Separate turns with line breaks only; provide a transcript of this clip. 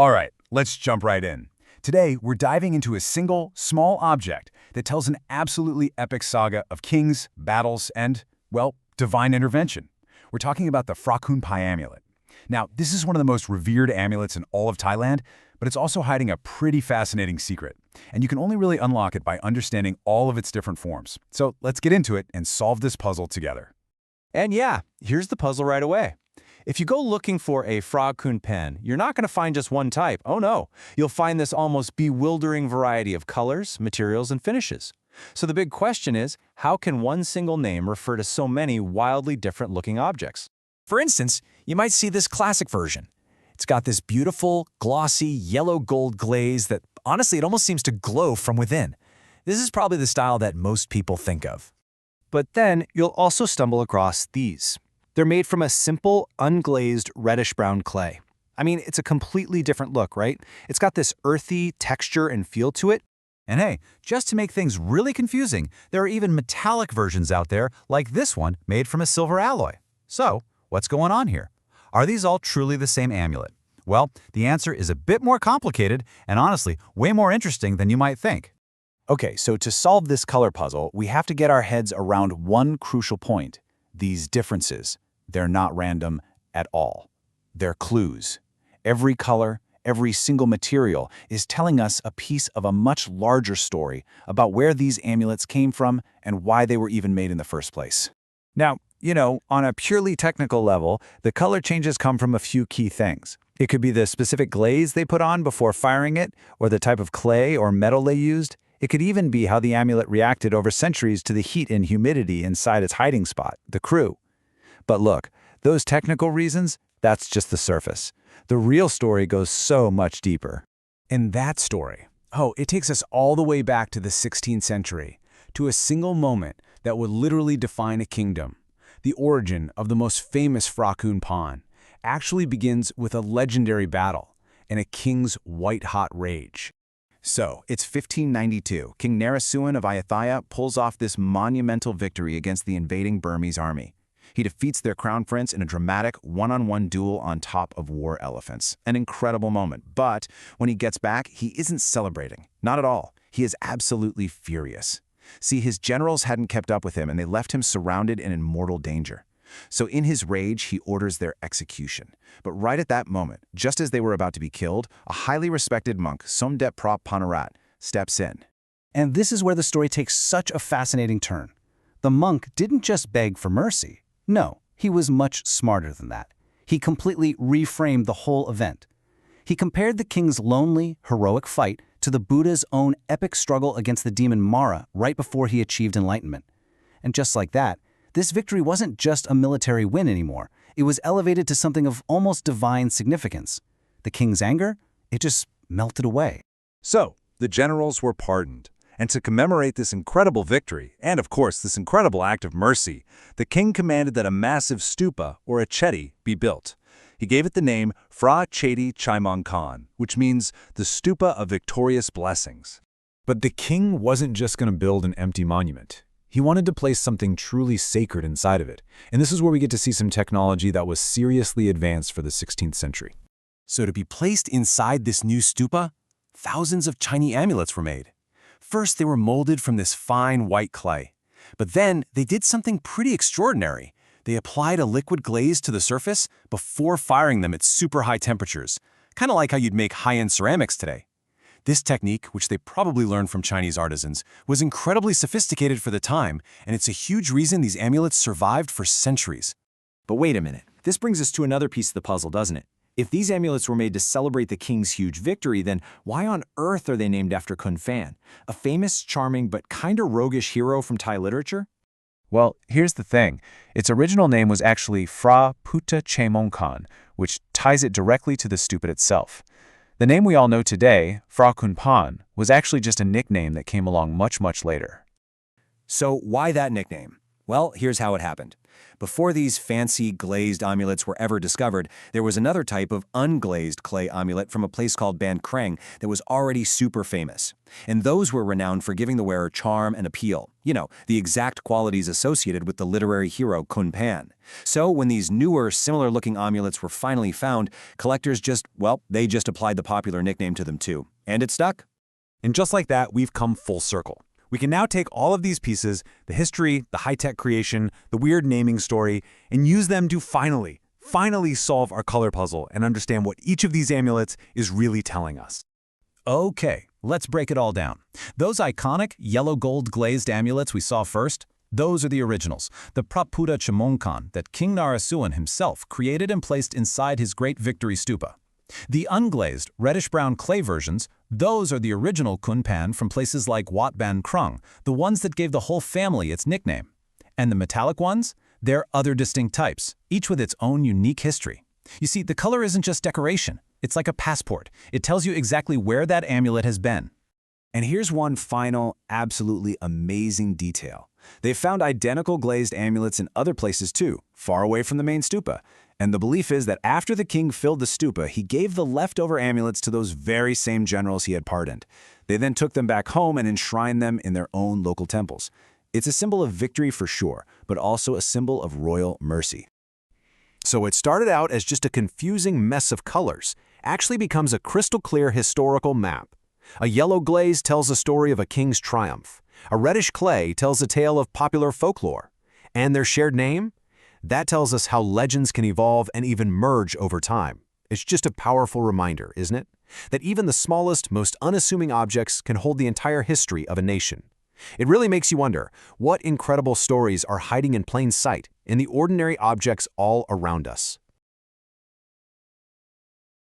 All right, let's jump right in. Today, we're diving into a single, small object that tells an absolutely epic saga of kings, battles, and, well, divine intervention. We're talking about the Phra Khun Phaen Amulet. Now, this is one of the most revered amulets in all of Thailand, but it's also hiding a pretty fascinating secret. And you can only really unlock it by understanding all of its different forms. So let's get into it and solve this puzzle together.
And yeah, here's the puzzle right away. If you go looking for a Phra Khun Phaen, you're not going to find just one type. Oh no, you'll find this almost bewildering variety of colors, materials, and finishes. So the big question is, how can one single name refer to so many wildly different looking objects?
For instance, you might see this classic version. It's got this beautiful, glossy, yellow gold glaze that, honestly, it almost seems to glow from within. This is probably the style that most people think of.
But then you'll also stumble across these. They're made from a simple, unglazed, reddish-brown clay. I mean, it's a completely different look, right? It's got this earthy texture and feel to it.
And hey, just to make things really confusing, there are even metallic versions out there, like this one, made from a silver alloy. So, what's going on here? Are these all truly the same amulet? Well, the answer is a bit more complicated and honestly, way more interesting than you might think.
Okay, so to solve this color puzzle, we have to get our heads around one crucial point. These differences. They're not random at all. They're clues. Every color, every single material is telling us a piece of a much larger story about where these amulets came from and why they were even made in the first place.
Now, on a purely technical level, the color changes come from a few key things. It could be the specific glaze they put on before firing it, or the type of clay or metal they used. It could even be how the amulet reacted over centuries to the heat and humidity inside its hiding spot, the crew. But look, those technical reasons, that's just the surface. The real story goes so much deeper.
And that story, it takes us all the way back to the 16th century, to a single moment that would literally define a kingdom. The origin of the most famous Phra Khun Phaen actually begins with a legendary battle and a king's white-hot rage.
So, it's 1592. King Naresuan of Ayutthaya pulls off this monumental victory against the invading Burmese army. He defeats their crown prince in a dramatic one-on-one duel on top of war elephants. An incredible moment. But when he gets back, he isn't celebrating. Not at all. He is absolutely furious. See, his generals hadn't kept up with him and they left him surrounded and in mortal danger. So in his rage, he orders their execution. But right at that moment, just as they were about to be killed, a highly respected monk, Somdet Phra Wanrat, steps in.
And this is where the story takes such a fascinating turn. The monk didn't just beg for mercy. No, he was much smarter than that. He completely reframed the whole event. He compared the king's lonely, heroic fight to the Buddha's own epic struggle against the demon Mara right before he achieved enlightenment. And just like that, this victory wasn't just a military win anymore. It was elevated to something of almost divine significance. The king's anger, it just melted away.
So, the generals were pardoned. And to commemorate this incredible victory, and of course this incredible act of mercy, the king commanded that a massive stupa, or a chedi, be built. He gave it the name Phra Chedi Chai Mongkol, which means the stupa of victorious blessings.
But the king wasn't just going to build an empty monument. He wanted to place something truly sacred inside of it. And this is where we get to see some technology that was seriously advanced for the 16th century.
So to be placed inside this new stupa, thousands of tiny amulets were made. First, they were molded from this fine white clay. But then they did something pretty extraordinary. They applied a liquid glaze to the surface before firing them at super high temperatures, kind of like how you'd make high-end ceramics today. This technique, which they probably learned from Chinese artisans, was incredibly sophisticated for the time, and it's a huge reason these amulets survived for centuries. But wait a minute, this brings us to another piece of the puzzle, doesn't it? If these amulets were made to celebrate the king's huge victory, then why on earth are they named after Khun Phaen, a famous, charming, but kinda roguish hero from Thai literature?
Well, here's the thing. Its original name was actually Phra Chedi Chai Mongkol, which ties it directly to the stupa itself. The name we all know today, Phra Khun Phaen, was actually just a nickname that came along much, much later.
So why that nickname? Well, here's how it happened. Before these fancy glazed amulets were ever discovered, there was another type of unglazed clay amulet from a place called Ban Kreng that was already super famous. And those were renowned for giving the wearer charm and appeal. You know, the exact qualities associated with the literary hero Khun Phaen. So when these newer, similar-looking amulets were finally found, collectors they just applied the popular nickname to them too. And it stuck.
And just like that, we've come full circle. We can now take all of these pieces, the history, the high-tech creation, the weird naming story, and use them to finally solve our color puzzle and understand what each of these amulets is really telling us.
Okay, let's break it all down. Those iconic yellow gold glazed amulets we saw first, those are the originals, the Phra Chedi Chai Mongkol that King Naresuan himself created and placed inside his great victory stupa. The unglazed, reddish-brown clay versions, those are the original Khun Phaen from places like Wat Ban Krung, the ones that gave the whole family its nickname. And the metallic ones? They're other distinct types, each with its own unique history. You see, the color isn't just decoration. It's like a passport. It tells you exactly where that amulet has been.
And here's one final, absolutely amazing detail. They found identical glazed amulets in other places too, far away from the main stupa. And the belief is that after the king filled the stupa, he gave the leftover amulets to those very same generals he had pardoned. They then took them back home and enshrined them in their own local temples. It's a symbol of victory for sure, but also a symbol of royal mercy.
So it started out as just a confusing mess of colors, actually becomes a crystal-clear historical map. A yellow glaze tells a story of a king's triumph. A reddish clay tells a tale of popular folklore. And their shared name? That tells us how legends can evolve and even merge over time. It's just a powerful reminder, isn't it? That even the smallest, most unassuming objects can hold the entire history of a nation. It really makes you wonder, what incredible stories are hiding in plain sight in the ordinary objects all around us?